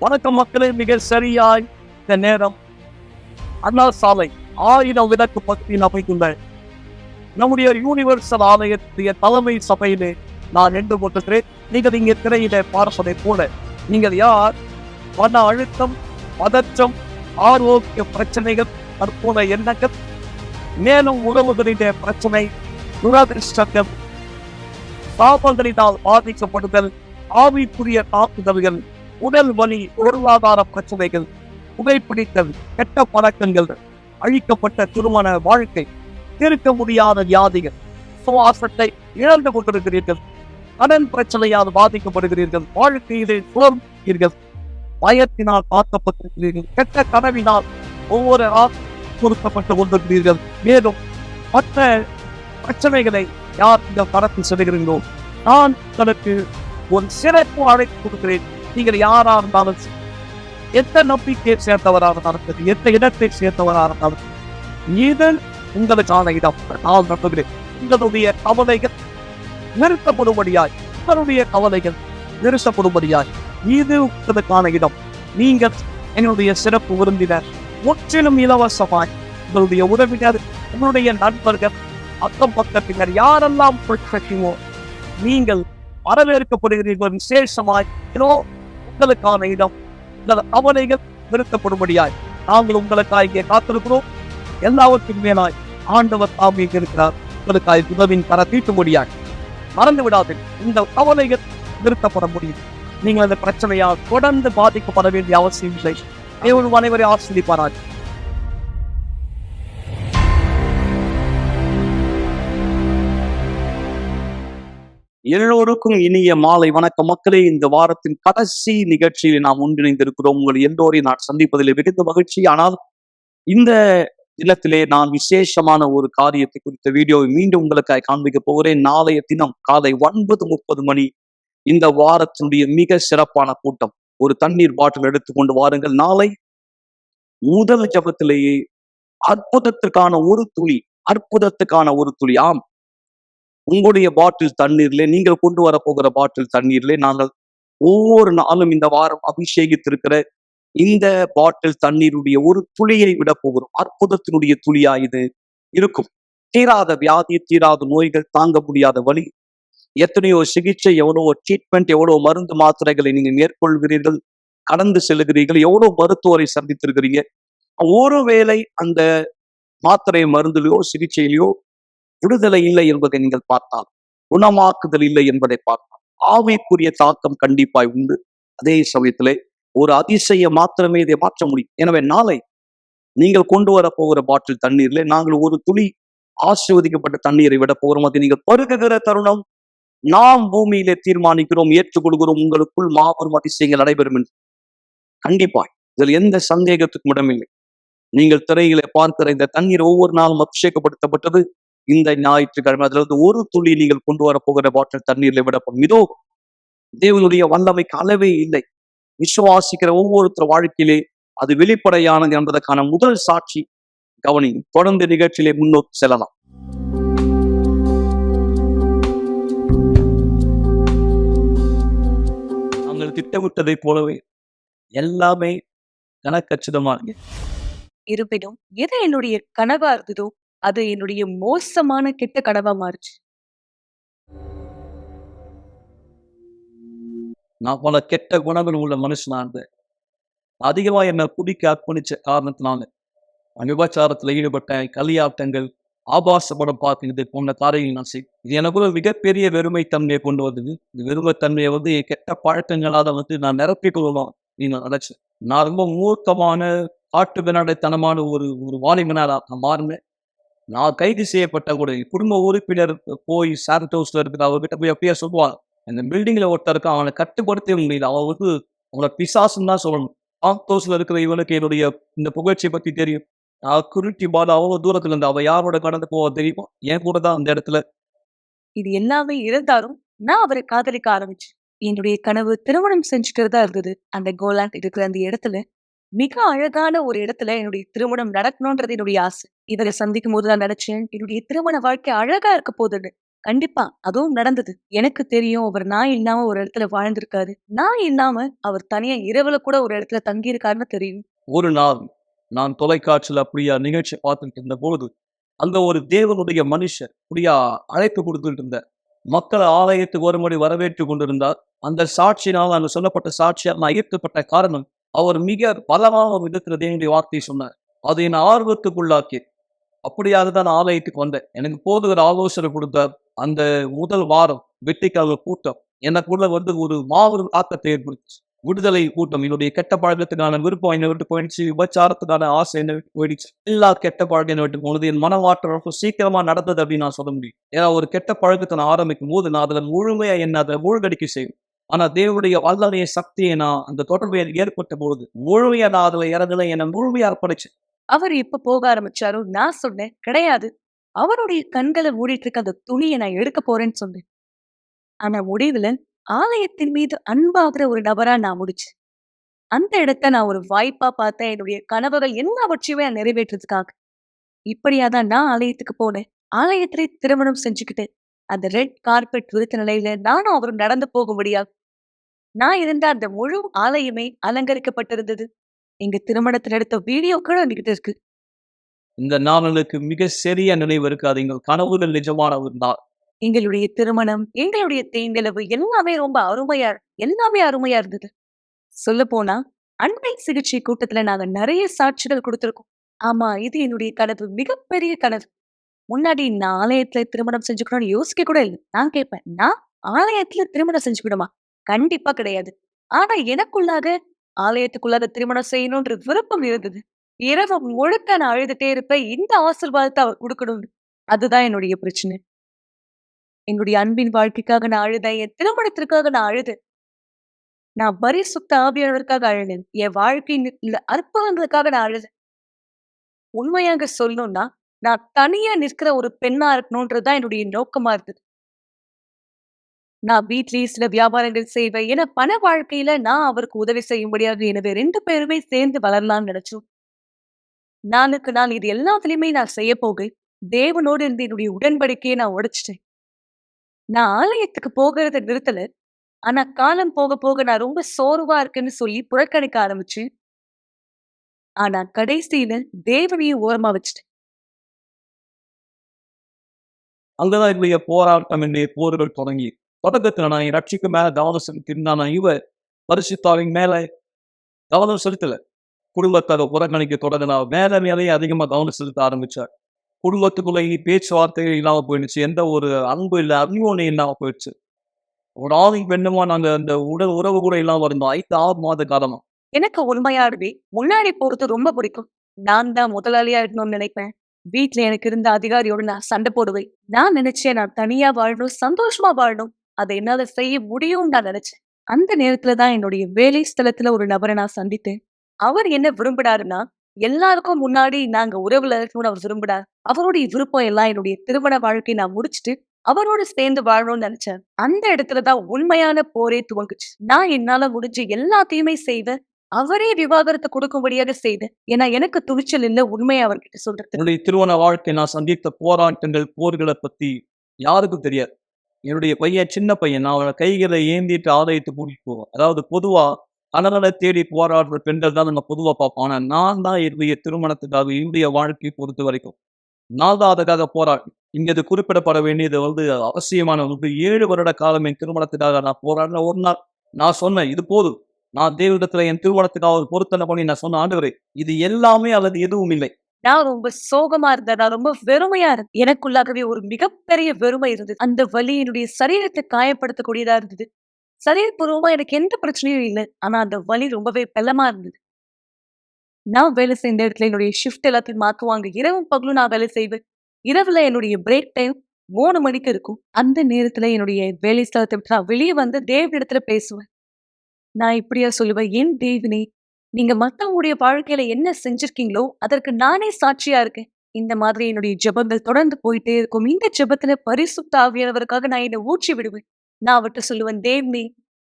வணக்கம் மக்களே, மிக சரியாய் இந்த நேரம் அண்ணா சாலை 1000 விளக்கு பகுதியில் அமைந்துள்ள நம்முடைய யூனிவர்சல் ஆலயத்திய தலைமை சபையிலே நான் நின்று கொண்டிருக்கிறேன். நீங்கள் இங்கே திரையில பார்ப்பதை போல நீங்கள் யார் மன அழுத்தம், பதற்றம், ஆரோக்கிய பிரச்சனைகள், தற்போதைய எண்ணங்கள், மேலும் உறவுகளின் பிரச்சனை, துரதிருஷ்டங்கள், பாபங்களினால் பாதிக்கப்படுதல், ஆவிக்குரிய தாக்குதல்கள், உடல் வலி, பொருளாதார பிரச்சனைகள், புகைப்பிடித்தல், கெட்ட பழக்கங்கள், அழிக்கப்பட்ட திருமண வாழ்க்கை, தீர்க்க முடியாத வியாதிகள், சுவாசத்தை இழந்து கொண்டிருக்கிறீர்கள், கடன் பிரச்சனையால் பாதிக்கப்படுகிறீர்கள், வாழ்க்கையிலே சுழல்கிறீர்கள், பயத்தினால் தாக்கப்பட்டிருக்கிறீர்கள், கெட்ட கனவினால் ஒவ்வொரு பொருத்தப்பட்டு கொண்டிருக்கிறீர்கள். மேலும் மற்ற பிரச்சனைகளை யார் இந்த படத்தில் செல்கிறீர்களோ நான் உங்களுக்கு ஒரு சிறப்பு அழைப்பு கொடுக்கிறேன். நீங்கள் யாரா இருந்தாலும், எந்த நம்பிக்கையை சேர்ந்தவராக இருந்தாலும், எந்த இடத்தை சேர்ந்தவராக இருந்தாலும், இது உங்களுக்கான இடம். நான் நம்புகிறேன் உங்களுடைய கவலைகள் நிறுத்தப்படும்படியாய், இது உங்களுக்கான இடம். நீங்கள் என்னுடைய சிறப்பு விருந்தினர், முற்றிலும் இலவசமாய் உங்களுடைய உறவினர், உங்களுடைய நண்பர்கள், அக்கம் பக்கத்தினர் யாரெல்லாம் பிரச்சனையோ நீங்கள் வரவேற்கப்படுகிறீர்கள். விசேஷமாய் உங்களுக்கான இடம், உங்கள் கவலைகள் நிறுத்தப்படும்படியாய் நாங்கள் உங்களுக்காக இங்கே காத்திருக்கிறோம். எல்லாவற்றுக்கும் மேலாய் ஆண்டவர் தாம் இங்கே இருக்கிறார். உங்களுக்காக உதவின் தர தீட்டும்படியாய் மறந்து விடாது. இந்த கவலைகள் நிறுத்தப்பட முடியும். நீங்கள் அந்த பிரச்சனையால் தொடர்ந்து பாதிக்கப்பட வேண்டிய அவசியம் இல்லை. தேவன் அனைவரை ஆசீர்வதிப்பாராக. எல்லோருக்கும் இனிய மாலை வணக்கம் மக்களே. இந்த வாரத்தின் கடைசி நிகழ்ச்சியில் நாம் ஒன்றிணைந்திருக்கிறோம். உங்கள் எல்லோரையும் நான் சந்திப்பதில் மிகுந்த மகிழ்ச்சி. ஆனால் இந்த தினத்திலே நான் விசேஷமான ஒரு காரியத்தை குறித்த வீடியோவை மீண்டும் உங்களுக்காக காண்பிக்க போகிறேன். நாளைய தினம் காலை 9:30 மணி இந்த வாரத்தினுடைய மிக சிறப்பான கூட்டம். ஒரு தண்ணீர் பாட்டில் எடுத்துக்கொண்டு வாருங்கள். நாளை முதல் ஜபத்திலேயே அற்புதத்துக்கான ஒரு துளி, ஆம், உங்களுடைய பாட்டில் தண்ணீர்ல, நீங்கள் கொண்டு வர போகிற பாட்டில் தண்ணீர்ல நாங்கள் ஒவ்வொரு நாளும் இந்த வாரம் அபிஷேகித்திருக்கிற இந்த பாட்டில் தண்ணீருடைய ஒரு துளியை விட போகிறோம். அற்புதத்தினுடைய துளியா இது இருக்கும். தீராத வியாதி, தீராத நோய்கள், தாங்க முடியாத வலி, எத்தனையோ சிகிச்சை, எவ்வளவோ ட்ரீட்மெண்ட், எவ்வளவு மருந்து மாத்திரைகளை நீங்க மேற்கொள்கிறீர்கள், கடந்து செல்கிறீர்கள், எவ்வளவு மருத்துவரை சந்தித்திருக்கிறீங்க. ஒருவேளை அந்த மாத்திரை மருந்திலையோ சிகிச்சையிலையோ விடுதலை இல்லை என்பதை நீங்கள் பார்த்தால், குணமாக்குதல் இல்லை என்பதை பார்த்தால், ஆவிக்குரிய தாக்கம் கண்டிப்பாய் உண்டு. அதே சமயத்திலே ஒரு அதிசயம் மாத்திரமே இதை மாற்ற முடியும். எனவே நாளை நீங்கள் கொண்டு வர போகிற பாட்டில் தண்ணீர்ல நாங்கள் ஒரு துளி ஆசீர்வதிக்கப்பட்ட தண்ணீரை விட போகிறோம். அதை நீங்கள் பருகுகிற தருணம் நாம் பூமியிலே தீர்மானிக்கிறோம், ஏற்றுக்கொள்கிறோம், உங்களுக்குள் மாபெரும் அதிசயங்கள் நடைபெறும் என்று. கண்டிப்பாய் இதில் எந்த சந்தேகத்துக்கும் இடமில்லை. நீங்கள் திரையிலே பார்க்கிற இந்த தண்ணீர் ஒவ்வொரு நாளும் அபிஷேகப்படுத்தப்பட்டது. இந்த ஞாயிற்றுக்கிழமை அதிலிருந்து ஒரு துளி நீங்கள் கொண்டு வர போகிற பாட்டில் தண்ணீர்ல விடப்படும். இதோ தேவனுடைய வல்லமைக்கு அளவே இல்லை. விசுவாசிக்கிற ஒவ்வொருத்தர் வாழ்க்கையிலே அது வெளிப்படையானது என்பதற்கான முதல் சாட்சி கவனி. தொடர்ந்து நிகழ்ச்சியிலே முன்னோக்கி செல்லலாம். நாங்கள் திட்டமிட்டதை போலவே எல்லாமே கணக்கச்சிதமாக இருப்பினும் எது என்னுடைய கனவா இருந்ததோ அது என்னுடைய மோசமான கெட்ட கனவா மாறுச்சு. நான் பல கெட்ட குணங்கள் உள்ள மனுஷனா இருந்தேன். அதிகமா என்னை குடிக்க அர்ப்பணிச்ச காரணத்தினால விபச்சாரத்துல ஈடுபட்டேன். களியாட்டங்கள், ஆபாச படம் பார்க்கிறது போன்ற காரியங்கள் நான் செய்வேன். இது எனக்குள்ள மிகப்பெரிய வெறுமை தன்மையை கொண்டு வந்தது. இந்த வெறுமை தன்மையை என் கெட்ட பழக்கங்களால நான் நிரப்பிக் கொள்ளலாம் அப்படின்னு நினைச்சேன். நான் ரொம்ப மூர்க்கமான காட்டு வினாடைத்தனமான ஒரு வாலிபனாக நான் மாறினேன். நான் கைது செய்யப்பட்ட கூட குடும்ப உறுப்பினர் போய் சாண்டோஸ்ல இருக்கிற அவர்கிட்ட போய் அப்படியே சொல்லுவாங்க, இந்த பில்டிங்ல ஒருத்தர் இருக்க, அவனை கட்டுப்படுத்த முடியல, அவனை பிசாசுன்னு தான் சொல்லணும். சாண்டோஸ்ல இருக்கிற இவனுக்கு என்னுடைய இந்த புகழ்ச்சியை பத்தி தெரியும். நான் குருட்டி பால அவ்வளவு தூரத்துல இருந்து அவ யாரோட கடந்து போவ தெரியுமா, என் கூட தான் அந்த இடத்துல. இது எல்லாமே இருந்தாலும் நான் அவரை காதலிக்க ஆரம்பிச்சேன். என்னுடைய கனவு திருமணம் செஞ்சுக்கிறதா இருந்தது. அந்த கோலாண்ட் இருக்கிற அந்த இடத்துல மிக அழகான ஒரு இடத்துல என்னுடைய திருமணம் நடக்கணும்ன்றது என்னுடைய ஆசை. இவரை சந்திக்கும் போது நான் நினைச்சேன், என்னுடைய திருமண வாழ்க்கை அழகா இருக்க போகுதுன்னு. கண்டிப்பா. அதுவும் நடந்தது. எனக்கு தெரியும் அவர் நான் இல்லாம ஒரு இடத்துல வாழ்ந்திருக்காரு. நான் இல்லாம அவர் தனியா இரவுல கூட ஒரு இடத்துல தங்கியிருக்காருன்னு தெரியும். ஒரு நாள் நான் தொலைக்காட்சியில அப்படியா நிகழ்ச்சி பார்த்துட்டு இருந்தபோது, அங்க ஒரு தேவனுடைய மனுஷர் அப்படியா அழைப்பு குடுத்துட்டு இருந்தார். மக்கள் ஆலயத்துக்கு வரும்படி வரவேற்றுக் கொண்டிருந்தார். அந்த சாட்சியினால் அங்கு சொல்லப்பட்ட சாட்சியால் நான் ஈர்க்கப்பட்ட காரணம், அவர் மிக பலமான விதத்தில தேவனுடைய வார்த்தையை சொன்னார். அது என் ஆர்வத்துக்குள்ளாக்கியது. அப்படியாக தான் ஆலயத்துக்கு வந்தேன். எனக்கு போதுகிற ஆலோசனை குடுத்தார். அந்த முதல் வாரம் வெற்றிக்கால கூட்டம் எனக்குள்ள வந்து ஒரு மாபெரும் தாக்கத்தை ஏற்படுத்துச்சு. விடுதலை கூட்டம் என்னுடைய கெட்ட பழக்கத்துக்கான விருப்பம் என்னை விட்டு போயிடுச்சு. விபச்சாரத்துக்கான ஆசை என்னை விட்டு போயிடுச்சு. எல்லா கெட்ட பழக்கம் என்னை விட்டு போனது. என் மனமாற்றம் ரொம்ப சீக்கிரமா நடந்தது அப்படின்னு நான் சொல்ல முடியும். ஏன்னா ஒரு கெட்ட பழக்கத்தை நான் ஆரம்பிக்கும்போது நான் அதில முழுமையா என்ன அத மூழ்கடிக்க செய்யும். ஆனா தேவனுடைய வல்லமைய சக்தியை நான் அந்த தொடர்பு எனக்கு ஏற்பட்ட பொழுது, முழுமையா நான் அதில இறங்கல. என்னை முழுமையா அர்ப்பணிச்சேன். அவர் எப்ப போக ஆரம்பிச்சாரோ, நான் சொன்னேன், கிடையாது. அவருடைய கண்கள மூடிட்டு இருக்க அந்த துணிய நான் எடுக்க போறேன்னு சொன்னேன். ஆனா முடிவுல ஆலயத்தின் மீது அன்பாகுற ஒரு நபரா நான் முடிச்சேன். அந்த இடத்த நான் ஒரு வாய்ப்பா பார்த்தேன். என்னுடைய கனவுகள் எல்லாவற்றையுமே நான் நிறைவேற்றதுக்காக. இப்படியா தான் நான் ஆலயத்துக்கு போனேன். ஆலயத்திலே திருமணம் செஞ்சுக்கிட்டு, அந்த ரெட் கார்பெட் விரித்த நிலையில நானும் அவரும் நடந்து போகும்படியா, நான் இருந்த அந்த முழு ஆலயமே அலங்கரிக்கப்பட்டிருந்தது. எங்க திருமணத்துல எடுத்த வீடியோக்கள் என்கிட்ட இருக்கு. இந்த நாள் எனக்கு மிக சரியா நினைவு இருக்காது. எங்கள் கனவுகள் நிஜமான ஒரு நாள். எங்களுடைய திருமணம், எங்களுடைய தேனிலவு எல்லாமே அருமையா இருந்தது. சொல்லப்போனா, அண்மை சிகிச்சை கூட்டத்துல நாங்க நெறைய சாட்சிகள் குடுத்திருக்கோம். ஆமா, இது என்னுடைய கனவு. மிகப்பெரிய கனவு. முன்னாடி நான் ஆலயத்துல திருமணம் செஞ்சுக்கணும்னு யோசிக்க கூட இல்ல. நான் கேட்பேன், நான் ஆலயத்துல திருமணம் செஞ்சுக்கணுமா? கண்டிப்பா கிடையாது. ஆனா எனக்குள்ளாக ஆலயத்துக்குள்ளாக திருமணம் செய்யணும்ன்ற விருப்பம் இருந்தது. இரவு முழுக்க நான் அழுதுட்டே இருப்பேன். இந்த ஆசீர்வாதத்த அவர் குடுக்கணும்னு. அதுதான் என்னுடைய பிரச்சனை. என்னுடைய அன்பின் வாழ்க்கைக்காக நான் அழுதேன். என் திருமணத்திற்காக நான் அழுதேன். நான் பரிசுத்த ஆவியானவருக்காக அழுதேன். என் வாழ்க்கையின் அற்புதங்களுக்காக நான் அழுதேன். உண்மையாக சொல்லணும்னா, நான் தனியா நிற்கிற ஒரு பெண்ணா இருக்கணும்ன்றது தான் என்னுடைய நோக்கமா இருந்தது. நான் வீட்லயே சில வியாபாரங்கள் செய்வேன். ஏன்னா பண வாழ்க்கையில நான் அவருக்கு உதவி செய்யும்படியாக எனவே 2 பேருமே சேர்ந்து வளரலாம்னு நெனச்சோம். நாளுக்கு நாள் இது எல்லாத்துலயுமே நான் செய்ய போக, தேவனோடு இருந்த என்னுடைய உடன்படிக்கைய நான் உடைச்சுட்டேன். நான் ஆலயத்துக்கு போகிறத நிறுத்தல. ஆனா காலம் போக போக நான் ரொம்ப சோர்வா இருக்கேன்னு சொல்லி புறக்கணிக்க ஆரம்பிச்சேன். ஆனா கடைசியில தேவனையும் ஓரமா வச்சுட்டேன். அங்கதான் என்னுடைய போராட்டம், என்னுடைய போர்கள் தொடங்கி தொடக்கத்துல நான் என் ரட்சிக்கு மேல கவனம் செலுத்தியிருந்தேன். ஆனா பரிசுத்தாவின் மேல கவனம் செலுத்தல. குடும்பத்த புறக்கணிக்க தொடங்குனா மேல மேலேயே அதிகமா கவனம் செலுத்த ஆரம்பிச்சார். குடும்பத்துக்குள்ளேயே பேச்சுவார்த்தைகள் இல்லாம போயிடுச்சு. எந்த ஒரு அன்பு இல்ல, அந்யோன்யம் இல்லாம போயிடுச்சு. ஒரு ஆணும் பெண்ணுமா நாங்க அந்த உடல் உறவு கூட இல்லாம இருந்தோம். 5, 6 மாத காலமா. எனக்கு உண்மையாவே முன்னாடி போறது ரொம்ப பிடிக்கும். நான் தான் முதலாளியா இருக்கணும்னு நினைப்பேன். வீட்ல எனக்கு இருந்த அதிகாரியோட நான் சண்டை போடுவேன். நான் நினைச்சேன் நான் தனியா வாழணும், சந்தோஷமா வாழணும். அத என்னால செய்ய முடியும்னு நான் நினைச்சேன். அந்த நேரத்துல தான் என்னுடைய வேலை ஸ்தலத்துல ஒரு நபரை நான் சந்தித்தேன். அவர் என்ன விரும்பினாருன்னா, எல்லாருக்கும் முன்னாடி நாங்க உறவுல இருக்கணும்னு அவர் விரும்பினார். அவருடைய விருப்பம் எல்லாம் என்னுடைய திருமண வாழ்க்கைய நான் முடிச்சுட்டு, அவரோட சேர்ந்து வாழணும்னு நினைச்சேன். அந்த இடத்துல தான் உண்மையான போரே துவங்குச்சு. நான் என்னால முடிஞ்ச எல்லாத்தையுமே செய்வேன். அவரே விவாகரத்து கொடுக்கும்படியாக செய்தேன். ஏன்னா எனக்கு துணிச்சல் இல்ல உண்மைய அவர்கிட்ட சொல்றதுக்கு. என்னுடைய திருமண வாழ்க்கை நான் சந்தித்த போராட்டங்கள், போர்கள பத்தி யாருக்கும் தெரியாது. என்னுடைய பையன் சின்ன பையன். நான் அவன கைகள ஏந்திட்டு ஆலயத்துக்கு கூட்டிட்டு போவேன். அதாவது பொதுவா கணவன தேடி போராடுற பெண்கள் தான் நம்ம பொதுவா பார்ப்போம். ஆனா நான் தான் என்னுடைய திருமணத்துக்காக, என்னுடைய வாழ்க்கைய பொறுத்தவரைக்கும், நான் தான் அதுக்காக போராடினேன். இங்க இது குறிப்பிடப்பட வேண்டியது வந்து அவசியமான ஒன்று. 7 வருட காலம் என் திருமணத்துக்காக நான் போராடினேன். ஒரு நாள் நான் சொன்னேன், "இது போதும்." நான் தேவனிடத்துல என் திருமணத்துக்காக ஒரு பொருத்தனை பண்ணி நான் சொன்னேன், "ஆண்டவரே, இது எல்லாமே அல்லது எதுவும் இல்லை." நான் ரொம்ப சோகமா இருந்தேன். நான் ரொம்ப வெறுமையா இருந்தேன். எனக்குள்ளாகவே ஒரு மிகப்பெரிய வெறுமை இருந்தது. அந்த வலி என்னுடைய சரீரத்தை காயப்படுத்தக்கூடியதா இருந்தது. சரீரப்பூர்வமா எனக்கு எந்த பிரச்சனையும் இல்ல. ஆனா அந்த வலி ரொம்பவே பலமா இருந்தது. நான் வேலை செய்த இடத்துல என்னுடைய ஷிஃப்ட் எல்லாத்தையும் மாத்துவாங்க. இரவும் பகலும் நான் வேலை செய்வேன். இரவுல என்னுடைய பிரேக் டைம் 3 மணிக்கு இருக்கும். அந்த நேரத்துல என்னுடைய வேலை ஸ்தலத்த விட்டு நான் வெளிய வந்து தேவனிடத்துல பேசுவேன். நான் இப்படியா சொல்லுவேன், "என் தேவனே, நீங்க மத்தவங்களுடைய வாழ்க்கையில என்ன செஞ்சிருக்கீங்களோ, அதற்கு நானே சாட்சியா இருக்கேன்." இந்த மாதிரி என்னுடைய ஜெபங்கள் தொடர்ந்து போயிட்டே இருக்கும். இந்த ஜெபத்துல பரிசுத்த ஆவியானவருக்காக நான் என்ன ஊற்றி விடுவேன். நான் அவர்ட்ட சொல்லுவேன், "தேவனே,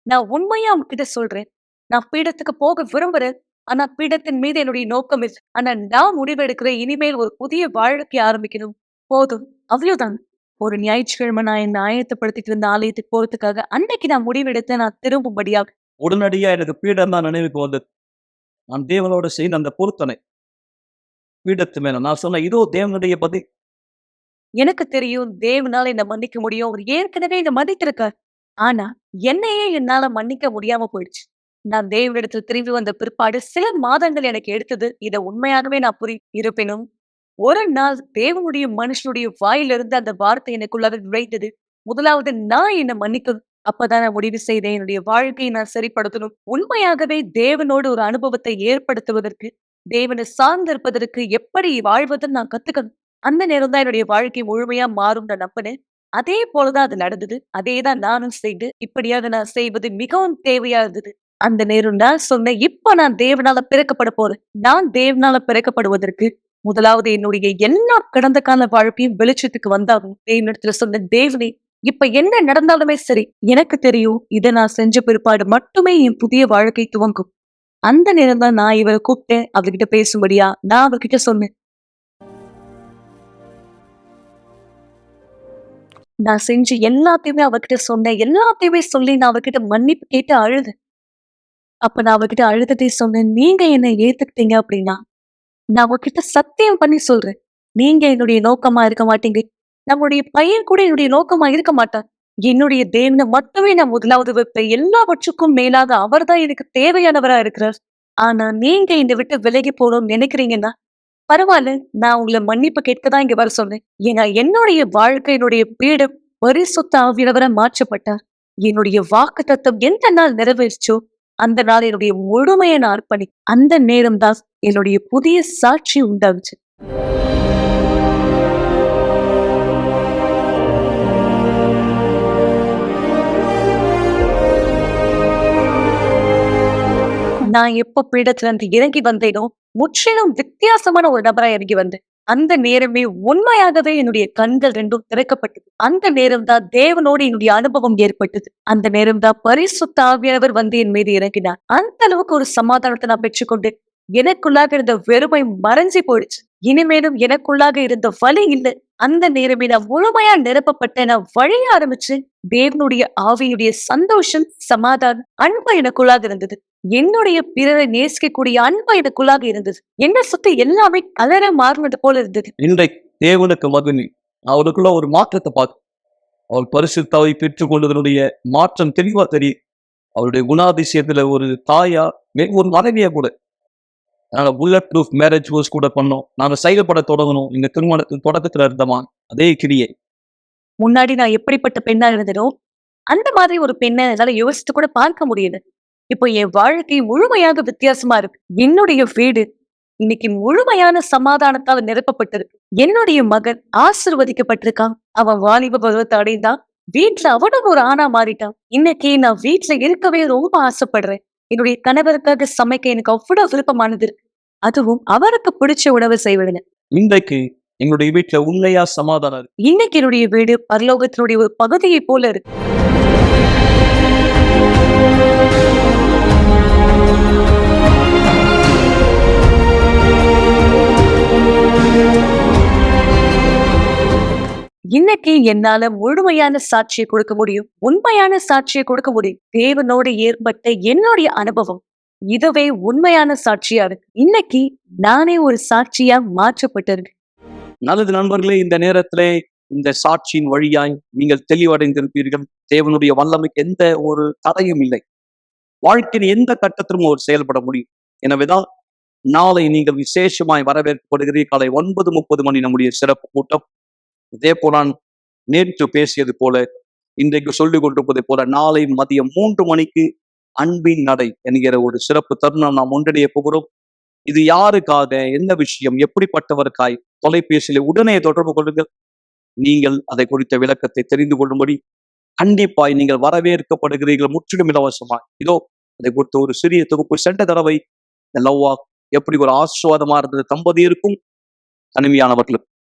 நான் உண்மையா உன்கிட்ட சொல்றேன். நான் பீடத்துக்கு போக விரும்புறேன். ஆனா பீடத்தின் மீது என்னுடைய நோக்கம் இல்ல. ஆனா நான் முடிவெடுக்கிறேன். இனிமேல் ஒரு புதிய வாழ்க்கை ஆரம்பிக்கணும். போதும். அவ்வளவுதான்." ஒரு ஞாயிற்றுக்கிழமை நான் என்ன ஆயத்தப்படுத்திட்டு இருந்த ஆலயத்துக்கு போறதுக்காக அன்னைக்கு நான் முடிவெடுத்து நான் திரும்பும்படியாக உடனடியா எனக்கு பீடம் தான் நினைவுக்கு வந்தது. நான் தேவனோட செய்த அந்த பொருத்தனை பீடத்து மேல நான் சொன்னேன், இதோ தேவனுடைய பதில். எனக்கு தெரியும் தேவனால என்ன மன்னிக்க முடியும். அவர் ஏற்கனவே என்ன மன்னித்திருக்கார். ஆனா, என்னையே என்னால மன்னிக்க முடியாம போயிடுச்சு. நான் தேவனிடத்துல திரும்பி வந்த பிற்பாடு சில மாதங்கள் எனக்கு எடுத்தது. இத உண்மையாகவே நான் இருப்பினும், ஒரு நாள் தேவனுடைய மனுஷனுடைய வாயிலிருந்து அந்த வார்த்தை எனக்குள்ளாக நுழைந்தது. முதலாவது நான் என்ன மன்னிக்கணும். அப்பதான் நான் முடிவு செய்தேன். என்னுடைய வாழ்க்கையை நான் சரிப்படுத்தணும். உண்மையாகவே தேவனோடு ஒரு அனுபவத்தை ஏற்படுத்துவதற்கு, தேவனை சார்ந்திருப்பதற்கு எப்படி வாழ்வதுன்னு நான் கத்துக்கணும். அந்த நேரம் தான் என்னுடைய வாழ்க்கை முழுமையா மாறும் நான் நம்பினேன். அதே போலதான் அது நடந்தது. அதேதான் நானும் செய்து, இப்படியாக நான் செய்வது மிகவும் தேவையா இருந்தது. அந்த நேரம் தான் சொன்னேன், இப்ப நான் தேவனால பிறக்கப்பட போறேன். நான் தேவனால பிறக்கப்படுவதற்கு முதலாவது என்னுடைய எல்லா கடந்த கால வாழ்க்கையும் வெளிச்சத்துக்கு வந்தாகும். தேவனிடத்துல சொன்ன தேவனே, இப்ப என்ன நடந்தாலுமே சரி, எனக்கு தெரியும் இதை நான் செஞ்ச பிற்பாடு மட்டுமே என் புதிய வாழ்க்கை துவங்கும். அந்த நேரம் தான் நான் இவரை கூப்பிட்டேன். அவர்கிட்ட பேசும்படியா நான் அவர்கிட்ட சொன்னேன். நான் செஞ்சு எல்லாத்தையுமே அவகிட்ட சொன்னேன். எல்லாத்தையுமே சொல்லி நான் அவகிட்ட மன்னிப்பு கேட்டு அழுதேன். அப்ப நான் அவகிட்ட அழுதுட்டே சொன்னேன், நீங்க என்னை ஏத்துக்கிட்டீங்க அப்படின்னா, நான் உங்ககிட்ட சத்தியம் பண்ணி சொல்றேன். நீங்க என்னுடைய நோக்கமா இருக்க மாட்டீங்க. நம்முடைய பையன் கூட என்னுடைய நோக்கமா இருக்க மாட்டார். என்னுடைய தேவனை மட்டுமே நான் முதலாவது வைப்பேன். எல்லாவற்றுக்கும் மேலாக அவர்தான் எனக்கு தேவையானவரா இருக்கிறார். ஆனா நீங்க என்னை விட்டு விலகி போகணும்னு நினைக்கிறீங்கன்னா, பரவாயில்ல. நான் உங்கள மன்னிப்பு கேட்க தான் இங்க வர சொன்னேன். ஏன்னா என்னுடைய வாழ்க்கையினுடைய பீடம் பரிசுத்த ஆவியானவரா மாற்றப்பட்டார். என்னுடைய வாக்குத்தத்தம் எந்த நாள் நிறைவேறிச்சோ, அந்த நாள் என்னுடைய முழுமையை நான் அந்த நேரம் தான் என்னுடைய புதிய சாட்சி உண்டாகுச்சு. நான் எப்ப பீடத்துல இருந்து இறங்கி வந்தேனோ, முற்றிலும் வித்தியாசமான ஒரு நபரா இறங்கி வந்தேன். அந்த நேரமே உண்மையாகவே என்னுடைய கண்கள் ரெண்டும் திறக்கப்பட்டது. அந்த நேரம் தான் தேவனோடு என்னுடைய அனுபவம் ஏற்பட்டது. அந்த நேரம் தான் பரிசுத்த ஆவியானவர் வந்து என் மீது இறங்கினார். அந்த அளவுக்கு ஒரு சமாதானத்தை நான் பெற்றுக்கொண்டு எனக்குள்ளாக இருந்த வெறுமை மறைஞ்சு போயிடுச்சு. இனிமேலும் எனக்குள்ளாக இருந்த வலி இல்லை. அந்த நேரமே நான் முழுமையா நிரப்பப்பட்ட நான் வழிய ஆரம்பிச்சு தேவனுடைய ஆவியுடைய சந்தோஷம், சமாதானம், அன்பு எனக்குள்ளாக இருந்தது. என்னுடைய பிறரை நேசிக்கக்கூடிய அன்பு எனக்குள்ளாக இருந்தது. என்ன சுத்தி எல்லாமே கலர மாறினது போல இருந்தது. இன்றைக்கு தேவனுக்கு மகனி அவருக்குள்ள ஒரு மாற்றத்தை பார்க்க அவர் பரிசுத்தாவை பெற்றுக் கொண்டதனுடைய மாற்றம் தெளிவா தெரியும். அவருடைய குணாதிசயத்துல ஒரு தாயா ஒரு மனைவியா கூட. அதனால புல்லட் ப்ரூஃப் மேரேஜ் கோர்ஸ் கூட பண்ணோம். நாங்க செயல்பட தொடங்கணும். இந்த திருமணத்தின் தொடக்கத்துல இருந்தமா அதே கிரியை. முன்னாடி நான் எப்படிப்பட்ட பெண்ணா இருந்தனோ, அந்த மாதிரி ஒரு பெண்ணை என்னால யோசித்து கூட பார்க்க முடியுது. இப்போ என் வாழ்க்கை முழுமையாக வித்தியாசமா இருக்கு. என்னுடைய வீடு இன்னைக்கு முழுமையான சமாதானத்தால் நிரப்பப்பட்டிருக்கு. என்னுடைய மகன் ஆசிர்வதிக்கப்பட்டிருக்கான். அவன் வாலிப பருவத்தை அடைந்தான். வீட்டுல அவனும் ஒரு ஆணா மாறிட்டான். இன்னைக்கு நான் வீட்டுல இருக்கவே ரொம்ப ஆசைப்படுறேன். என்னுடைய கணவருக்காக சமைக்க எனக்கு அவ்வளவு விருப்பமானது இருக்கு. அதுவும் அவருக்கு பிடிச்ச உணவு செய்வதில்லை. இன்றைக்கு எங்களுடைய வீட்டுல உண்மையா சமாதானம் இருக்கு. இன்னைக்கு என்னுடைய வீடு பரலோகத்தினுடைய ஒரு பகுதியை போல இருக்கு. இன்னைக்கு என்னால முழுமையான சாட்சியை கொடுக்க முடியும். உண்மையான சாட்சியை கொடுக்க முடியும். தேவனோடு ஏற்பட்ட என்னுடைய அனுபவம் இதுவே உண்மையான சாட்சியா இருக்கு. இன்னைக்கு நானே ஒரு சாட்சியா மாற்றப்பட்டிருக்கேன். நல்லது நண்பர்களே, இந்த நேரத்திலே இந்த சாட்சியின் வழியாய் நீங்கள் தெளிவடைந்திருப்பீர்கள். தேவனுடைய வல்லமைக்கு எந்த ஒரு தடையும் இல்லை. வாழ்க்கையின் எந்த கட்டத்திலும் அவர் செயல்பட முடியும். எனவேதான் நாளை நீங்கள் விசேஷமாய் வரவேற்கப்படுகிறீர்கள். காலை 9:30 நம்முடைய சிறப்பு கூட்டம். இதே போல நான் நேற்று பேசியது போல, இன்றைக்கு சொல்லிக் கொண்டிருப்பதை போல நாளை மதியம் 3 மணிக்கு அன்பின் நடை என்கிற ஒரு சிறப்பு தருணம் நாம் ஒன்றிணைய போகிறோம். இது யாருக்காக, என்ன விஷயம், எப்படிப்பட்டவருக்காய் தொலைபேசியில உடனே தொடர்பு கொள்ளுங்கள். நீங்கள் அதை குறித்த விளக்கத்தை தெரிந்து கொள்ளும்படி கண்டிப்பாய் நீங்கள் வரவேற்கப்படுகிறீர்கள், முற்றிலும் இலவசமாய். இதோ அதை குறித்த ஒரு சிறிய தொகுப்பு. சென்ற தடவை லவ்வா எப்படி ஒரு ஆசீர்வாதமா இருந்தது தம்பதியருக்கும் தனிமையானவர்களுக்கும்.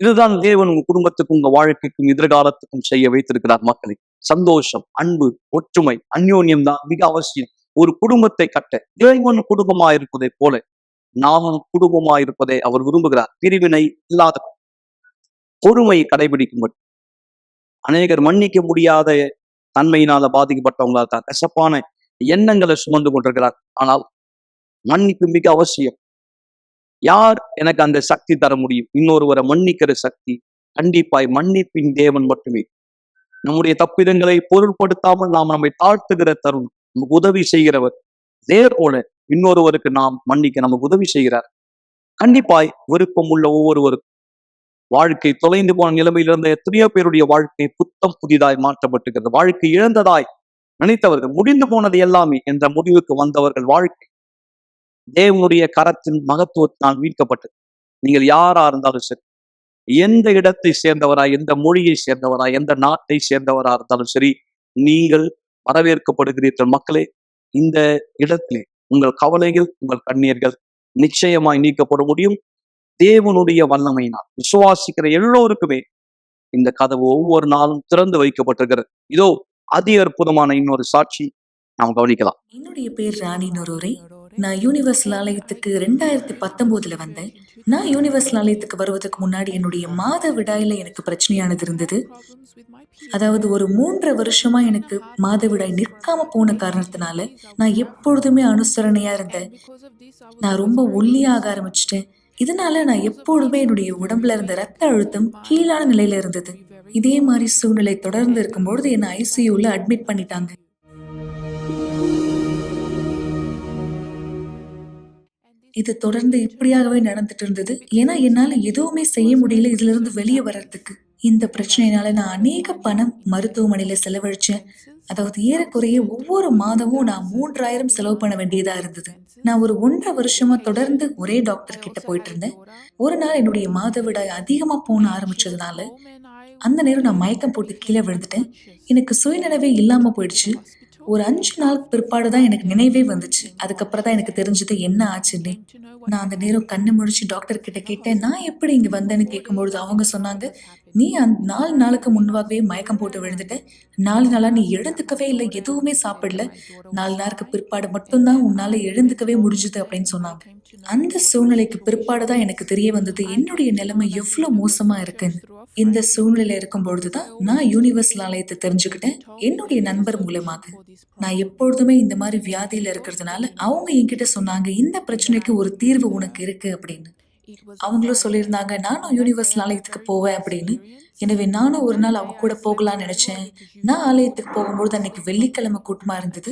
இதுதான் தேவன் உங்க குடும்பத்துக்கும் உங்க வாழ்க்கைக்கும் எதிர்காலத்துக்கும் செய்ய வைத்திருக்கிறார். மக்களை, சந்தோஷம், அன்பு, ஒற்றுமை, அந்யோன்யம் தான் மிக அவசியம். ஒரு குடும்பத்தை கட்ட இறைவன் குடும்பமா இருப்பதை போல நாமும் குடும்பமா இருப்பதை அவர் விரும்புகிறார். பிரிவினை இல்லாத பொறுமையை கடைபிடிக்கும்படி. அநேகர் மன்னிக்க முடியாத தன்மையினால பாதிக்கப்பட்டவங்களா தான் கசப்பான எண்ணங்களை சுமந்து கொண்டிருக்கிறார். ஆனால் மன்னிப்பு மிக அவசியம். யார் எனக்கு அந்த சக்தி தர முடியும்? இன்னொருவரை மன்னிக்கிற சக்தி கண்டிப்பாய் மன்னிப்பின் தேவன் மட்டுமே. நம்முடைய தப்பிதங்களை பொருட்படுத்தாமல் நாம் நம்மை தாழ்த்துகிற தருணம், நமக்கு உதவி செய்கிறவர். அதே போல இன்னொருவருக்கு நாம் மன்னிக்க நமக்கு உதவி செய்கிறார். கண்டிப்பாய் விருப்பம் உள்ள ஒவ்வொருவருக்கும் வாழ்க்கை தொலைந்து போன நிலைமையில் இருந்த எத்தனையோ பேருடைய வாழ்க்கை புத்தம் புதிதாய் மாற்றப்பட்டுகிறது. வாழ்க்கை இழந்ததாய் நினைத்தவர்கள், முடிந்து போனது எல்லாமே என்ற முடிவுக்கு வந்தவர்கள் வாழ்க்கை தேவனுடைய கரத்தின் மகத்துவத்தினால் மீட்கப்பட்டது. நீங்கள் யாரா இருந்தாலும் சரி, எந்த இடத்தை சேர்ந்தவராய், எந்த மொழியை சேர்ந்தவராய், எந்த நாட்டை சேர்ந்தவரா இருந்தாலும் சரி, நீங்கள் வரவேற்கப்படுகிறீர்கள். மக்களே, இந்த இடத்திலே உங்கள் கவலைகள், உங்கள் கண்ணீர்கள் நிச்சயமாய் நீக்கப்பட முடியும். தேவனுடைய வல்லமையினால் விசுவாசிக்கிற எல்லோருக்குமே இந்த கதவு ஒவ்வொரு நாளும் திறந்து வைக்கப்பட்டிருக்கிறது. இதோ அதி அற்புதமான இன்னொரு சாட்சி நாம் கவனிக்கலாம். என்னுடைய பேர் ராணி நொரோரே. நான் யூனிவர்சல் ஆலயத்துக்கு 2019 வந்தேன். நான் யூனிவர்சல் ஆலயத்துக்கு வருவதற்கு முன்னாடி என்னுடைய மாத விடாயில எனக்கு பிரச்சனையானது இருந்தது. அதாவது ஒரு 3 வருஷமா எனக்கு மாதவிடாய் நிற்காம போன காரணத்தினால நான் எப்பொழுதுமே அனுசரணையா இருந்தேன். நான் ரொம்ப ஒல்லியாக ஆரம்பிச்சிட்டேன். இதனால நான் எப்பொழுதுமே என்னுடைய உடம்புல இருந்த ரத்த அழுத்தம் கீழான நிலையில இருந்தது. இதே மாதிரி சூழ்நிலை தொடர்ந்து இருக்கும்பொழுது என்னை ஐசியூல அட்மிட் பண்ணிட்டாங்க. இது தொடர்ந்து இப்படியாகவே நடந்துட்டு இருந்தது. ஏன்னா என்னால எதுவுமே செய்ய முடியல இதுல இருந்து வெளியே வர்றதுக்கு. இந்த பிரச்சனையினால நான் அநேக பணம் மருத்துவமனையில செலவழிச்சேன். அதாவது ஏறக்குறைய ஒவ்வொரு மாதமும் நான் 3000 செலவு பண்ண வேண்டியதா இருந்தது. நான் ஒரு 1.5 வருஷமா தொடர்ந்து ஒரே டாக்டர் கிட்ட போயிட்டு இருந்தேன். ஒரு நாள் என்னுடைய மாதவிடாய் அதிகமா போன ஆரம்பிச்சதுனால அந்த நேரம் நான் மயக்கம் போட்டு கீழே விழுந்துட்டேன். எனக்கு சுயநினைவே இல்லாம போயிடுச்சு. ஒரு 5 நாள் பிற்பாடு தான் எனக்கு நினைவே வந்துச்சு. அதுக்கப்புறம் தான் எனக்கு தெரிஞ்சது என்ன ஆச்சுன்னு. நான் அந்த நேரம் கண்ணு முழிச்சு டாக்டர் கிட்ட கேட்டேன், நான் எப்படி இங்க வந்தேன்னு கேட்கும்பொழுது அவங்க சொன்னாங்க, நீ 4 நாளுக்கு முன்பாகவே மயக்கம் போட்டு விழுந்துட்ட. 4 நாளா நீ எழுந்துக்கவே இல்லை, எதுவுமே சாப்பிடல. 4 நாளுக்கு பிற்பாடு மட்டும்தான் உன்னால எழுந்துக்கவே முடிஞ்சுது அப்படின்னு சொன்னாங்க. அந்த சூழ்நிலைக்கு பிற்பாடுதான் எனக்கு தெரிய வந்தது என்னுடைய நிலைமை எவ்வளவு மோசமா இருக்குன்னு. இந்த சூழ்நிலை இருக்கும் பொழுதுதான் நான் யூனிவர்சல் ஆலயத்தை தெரிஞ்சுக்கிட்டேன் என்னுடைய நண்பர் மூலமாக. நான் எப்பொழுதுமே இந்த மாதிரி வியாதியில இருக்கிறதுனால அவங்க என்கிட்ட சொன்னாங்க, இந்த பிரச்சனைக்கு ஒரு தீர்வு உனக்கு இருக்கு அப்படின்னு. அவங்களும் சொல்லியிருந்தாங்க, நானும் யூனிவர்சல் ஆலயத்துக்கு போவேன் அப்படின்னு. எனவே நானும் ஒரு நாள் அவங்க கூட போகலான்னு நினைச்சேன். நான் ஆலயத்துக்கு போகும்போது அன்னைக்கு வெள்ளிக்கிழமை கூட்டமா இருந்தது.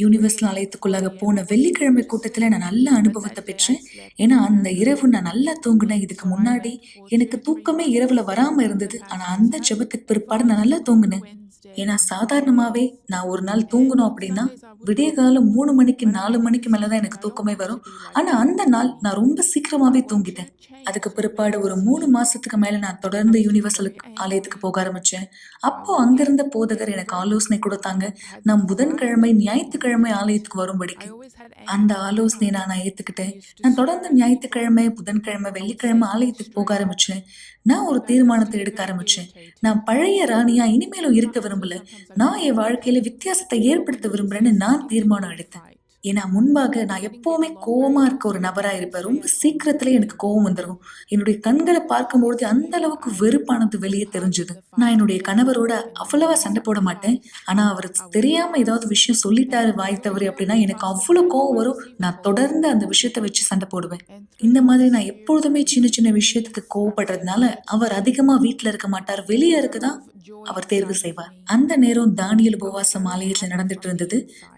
யூனிவர்சல் ஆலயத்துக்குள்ளாக போன வெள்ளிக்கிழமை கூட்டத்துல நான் நல்ல அனுபவத்தை பெற்றேன். ஏன்னா அந்த இரவு நான் நல்லா தூங்கினேன். இதுக்கு முன்னாடி எனக்கு தூக்கமே இரவுல வராம இருந்தது. ஆனா அந்த ஜெபத்துக்கு பிற்பாடு நான் நல்லா தூங்கினேன். ஏன்னா சாதாரணமாவே நான் ஒரு நாள் தூங்கணும் அப்படின்னா விடிய காலம் 3 மணிக்கு 4 மணிக்கு மேலதான் எனக்கு தூக்கமே வரும். ஆனா அந்த நாள் நான் ரொம்ப சீக்கிரமாவே தூங்கிட்டேன். அதுக்கு பிற்பாடு ஒரு 3 மாசத்துக்கு மேல நான் தொடர்ந்து யூனிவர்சல் ஆலயத்துக்கு போக ஆரம்பிச்சேன். அப்போ அங்கிருந்த போதகர் எனக்கு ஆலோசனை கொடுத்தாங்க, நான் புதன்கிழமை ஞாயிற்றுக்கிழமை ஆலயத்துக்கு வரும்படிக்கு. அந்த ஆலோசனையை நான் ஏத்துக்கிட்டேன். நான் தொடர்ந்து ஞாயிற்றுக்கிழமை, புதன்கிழமை, வெள்ளிக்கிழமை ஆலயத்துக்கு போக ஆரம்பிச்சேன். நான் ஒரு தீர்மானத்தை எடுக்க ஆரம்பிச்சேன். நான் பழைய ராணியா இனிமேலும் இருக்க விரும்பல. நான் என் வாழ்க்கையில வித்தியாசத்தை ஏற்படுத்த விரும்புறேன்னு நான் தீர்மானம் எடுத்தேன். ஏன்னா முன்பாக நான் எப்பவுமே கோவமா இருக்க ஒரு நபரா இருப்பேன். ரொம்ப சீக்கிரத்துல எனக்கு கோவம் வந்துடும். என்னுடைய கண்களை பார்க்கும்பொழுது அந்த அளவுக்கு வெறுப்பானது வெளியே தெரிஞ்சது. நான் என்னுடைய கணவரோட அவ்வளவா சண்டை போட மாட்டேன். ஆனா அவர் தெரியாம ஏதாவது விஷயம் சொல்லிட்டாரு வாய் தவறு அப்படின்னா எனக்கு அவ்வளவு கோவம் வரும். நான் தொடர்ந்து அந்த விஷயத்த வச்சு சண்டை போடுவேன். இந்த மாதிரி நான் எப்பொழுதுமே சின்ன சின்ன விஷயத்துக்கு கோவப்படுறதுனால அவர் அதிகமா வீட்டுல இருக்க மாட்டார், வெளியே இருக்குதான் அவர் தேர்வு செய்வார். அந்த நேரம் தானியேல் உபவாசம் ஆலயத்துல நடந்துட்டு இருந்தது.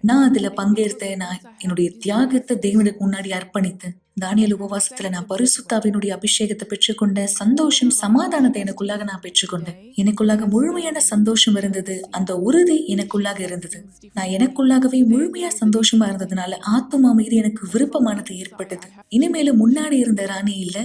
நான் அதுல பங்கேற்றேன். நான் என்னுடைய தியாகத்தை தேவனுக்கு முன்னாடி அர்ப்பணித்தேன். தானியேல் உபவாசத்துல நான் பரிசுத்தாவினுடைய அபிஷேகத்தை பெற்றுக்கொண்டேன். சந்தோஷம், சமாதானத்தை எனக்குள்ளாக நான் பெற்றுக்கொண்டேன். எனக்குள்ளாக முழுமையான சந்தோஷம் இருந்தது. அந்த உறுதி எனக்குள்ளாக இருந்தது. நான் எனக்குள்ளாகவே முழுமையா சந்தோஷமா இருந்ததுனால ஆத்துமா மீது எனக்கு விருப்பமானது ஏற்பட்டது. இனிமேலும் முன்னாடி இருந்த ராணி இல்ல.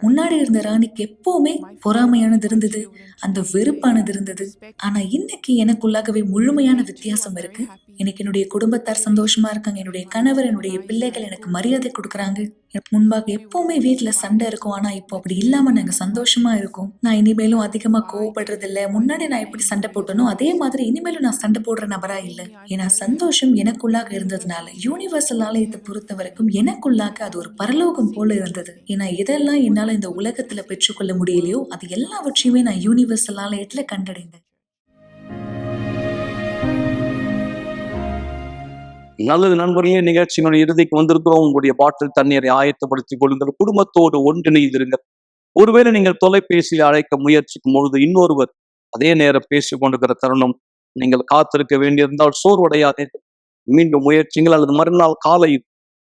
முன்னாடி இருந்த ராணிக்கு எப்பவுமே பொறாமையானது இருந்தது, அந்த வெறுப்பானது இருந்தது. ஆனா இன்னைக்கு எனக்குள்ளாகவே முழுமையான வித்தியாசம் இருக்கு. இன்னைக்கு என்னுடைய குடும்பத்தார் சந்தோஷமா இருக்காங்க, என்னுடைய கணவர், என்னுடைய பிள்ளைகள் எனக்கு மரியாதை கொடுக்குறாங்க. எனக்கு முன்பாக எப்பவுமே வீட்டுல சண்டை இருக்கும், ஆனா இப்போ அப்படி இல்லாம நாங்க சந்தோஷமா இருக்கோம். நான் இனிமேலும் அதிகமா கோவப்படுறது இல்ல. முன்னாடி நான் எப்படி சண்டை போட்டனோ அதே மாதிரி இனிமேலும் நான் சண்டை போடுற நபரா இல்ல. ஏன்னா சந்தோஷம் எனக்குள்ளாக இருந்ததுனால யூனிவர்சல் ஆலயத்தை பொறுத்த வரைக்கும் எனக்குள்ளாக அது ஒரு பரலோகம் போல இருந்தது. ஏன்னா எதெல்லாம் என்னால இந்த உலகத்துல பெற்றுக்கொள்ள முடியலையோ அது எல்லாவற்றையுமே நான் யூனிவர்சல் ஆலயத்துல கண்டடைந்தேன். நல்லது நண்பர்களே, நிகழ்ச்சியினுடைய இறுதிக்கு வந்திருக்கிறோம். உங்களுடைய பாட்டில் தண்ணீரை ஆயத்தப்படுத்திக் கொள்ளுங்கள். குடும்பத்தோடு ஒன்றிணைந்திருங்கள். ஒருவேளை நீங்கள் தொலைபேசியில் அழைக்க முயற்சிக்கும் பொழுது இன்னொருவர் அதே நேரம் பேசிக் கொண்டிருக்கிற தருணம் நீங்கள் காத்திருக்க வேண்டியிருந்தால் சோர்வடையாதீர்கள். மீண்டும் முயற்சிங்கள், அல்லது மறுநாள் காலையில்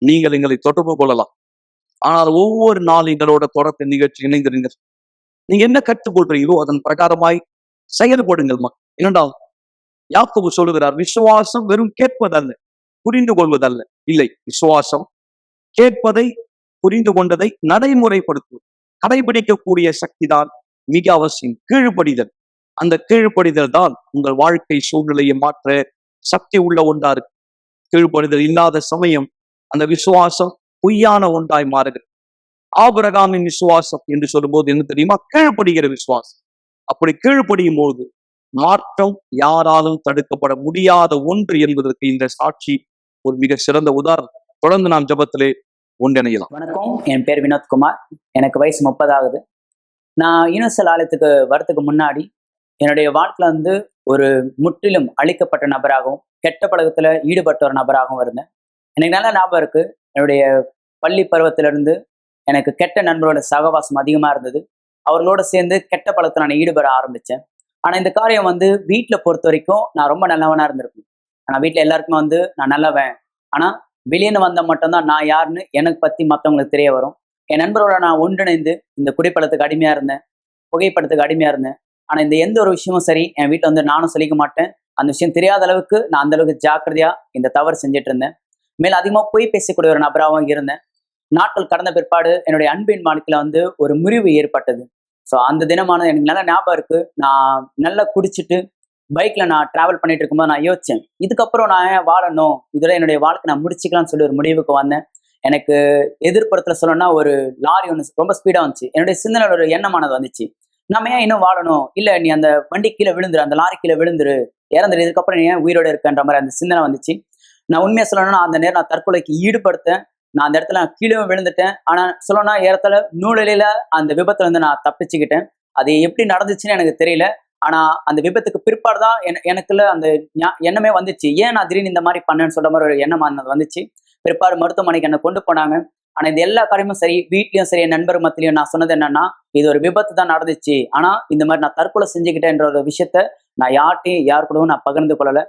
நீங்கள் எங்களை தொடர்பு கொள்ளலாம். ஆனால் ஒவ்வொரு நாள் எங்களோட தொடர்பு நிகழ்ச்சி இணைந்திருங்கள். நீங்க என்ன கற்றுக்கொள்றீங்களோ அதன் பிரகாரமாய் செயல்படுங்கள். இரண்டாவது, யாக்கோபு சொல்லுகிறார், விசுவாசம் வெறும் கேட்பதல்ல, புரிந்து கொள்வதல்ல. இல்லை, விசுவாசம் கேட்பதை, புரிந்து கொண்டதை நடைமுறைப்படுத்துவது, கடைபிடிக்கக்கூடிய சக்தி தான் மிக அவசியம். கீழ்ப்படிதல், அந்த கீழ்ப்படிதல் தான் உங்கள் வாழ்க்கை சூழ்நிலையை மாற்ற சக்தி உள்ள ஒன்றா இருக்கு. கீழ்ப்படிதல் இல்லாத சமயம் அந்த விசுவாசம் பொய்யான ஒன்றாய் மாறுகிறது. ஆபிரகாமின் விசுவாசம் என்று சொல்லும்போது என்ன தெரியுமா? கீழ்ப்படுகிற விசுவாசம். அப்படி கீழ்ப்படியும் போது மாற்றம் யாராலும் தடுக்கப்பட முடியாத ஒன்று என்பதற்கு இந்த சாட்சி ஒரு மிக சிறந்த உதாரணம். தொடர்ந்து நாம் ஜெபத்திலே ஒன்றிணையலாம். வணக்கம், என் பேர் வினோத்குமார். எனக்கு வயசு 30 ஆகுது. நான் யூனிவர்சல் ஆலயத்துக்கு வரத்துக்கு முன்னாடி என்னுடைய வாழ்க்கையில ஒரு முற்றிலும் அழிக்கப்பட்ட நபராகவும் கெட்ட பழக்கத்துல ஈடுபட்ட ஒரு நபராகவும் இருந்தேன். எனக்கு நல்ல ஞாபகம் இருக்கு, என்னுடைய பள்ளி பருவத்திலிருந்து எனக்கு கெட்ட நண்பரோட சகவாசம் அதிகமா இருந்தது. அவர்களோட சேர்ந்து கெட்ட பழக்கத்துல நான் ஈடுபட ஆரம்பிச்சேன். ஆனா இந்த காரியம் வீட்டுல பொறுத்த வரைக்கும் நான் ரொம்ப நல்லவனா இருந்திருப்பேன். ஆனா வீட்டுல எல்லாருக்குமே நான் நல்லவன், ஆனா வெளியேன்னு வந்தா மட்டும்தான் நான் யாருன்னு எனக்கு பத்தி மற்றவங்களுக்கு தெரிய வரும். என் நண்பரோட நான் ஒன்றிணைந்து இந்த குடிப்பழத்துக்கு அடிமையா இருந்தேன், புகைப்படத்துக்கு அடிமையா இருந்தேன். ஆனா இந்த எந்த ஒரு விஷயமும் சரி என் வீட்டுல நானும் சொல்லிக்க மாட்டேன். அந்த விஷயம் தெரியாத அளவுக்கு நான் அந்த அளவுக்கு ஜாக்கிரதையா இந்த தவறு செஞ்சுட்டு இருந்தேன். மேல அதிகமா பொய் பேசக்கூடிய ஒரு நபராகவும் இருந்தேன். நாட்கள் கடந்த பிற்பாடு என்னுடைய அன்பின் வாழ்க்கையில ஒரு முறிவு ஏற்பட்டது. ஸோ அந்த தினமானது எனக்கு நல்ல ஞாபகம் இருக்கு. நான் நல்லா குடிச்சிட்டு பைக்ல நான் டிராவல் பண்ணிட்டு இருக்கும்போது நான் யோசிச்சேன், இதுக்கப்புறம் நான் ஏன் வாழணும், இதோட என்னுடைய வாழ்க்கை நான் முடிச்சுக்கலாம்னு சொல்லி ஒரு முடிவுக்கு வந்தேன். எனக்கு எதிர்ப்புறத்துல சொல்லணும்னா ஒரு லாரி ஒன்று ரொம்ப ஸ்பீடா வந்துச்சு. என்னுடைய சிந்தனை ஒரு எண்ணமானது வந்துச்சு, நம்ம ஏன் இன்னும் வாழணும், இல்ல நீ அந்த வண்டி கீழே விழுந்துரு, அந்த லாரி கீழே விழுந்துரு, இறந்துரு, இதுக்கப்புறம் நீ ஏன் உயிரோட இருக்கன்ற மாதிரி அந்த சிந்தனை வந்துச்சு. நான் உண்மையா சொல்லணும்னா அந்த நேரம் நான் தற்கொலைக்கு ஈடுபடுத்தேன். நான் அந்த இடத்துல கீழே விழுந்துட்டேன். ஆனா சொல்லணும்னா ஏறத்தாழ நூலிலையில அந்த விபத்துல நான் தப்பிச்சுக்கிட்டேன். அது எப்படி நடந்துச்சுன்னு எனக்கு தெரியல. ஆனா அந்த விபத்துக்கு பிற்பாடு தான் எனக்குள்ள அந்த எண்ணமே வந்துச்சு, ஏன் நான் திடீர்னு இந்த மாதிரி பண்ணேன்னு சொல்ற மாதிரி ஒரு எண்ணம் வந்துச்சு. பிற்பாடு மருத்துவமனைக்கு என்னை கொண்டு போனாங்க. ஆனா இது எல்லா காரியமும் சரி, வீட்லயும் சரி, என் நண்பர் மத்தியிலையும் நான் சொன்னது என்னன்னா, இது ஒரு விபத்து தான் நடந்துச்சு, ஆனா இந்த மாதிரி நான் தற்கொலை செஞ்சுக்கிட்டேன்ற ஒரு விஷயத்த நான் யார் கூடவும் நான் பகிர்ந்து கொள்ளல.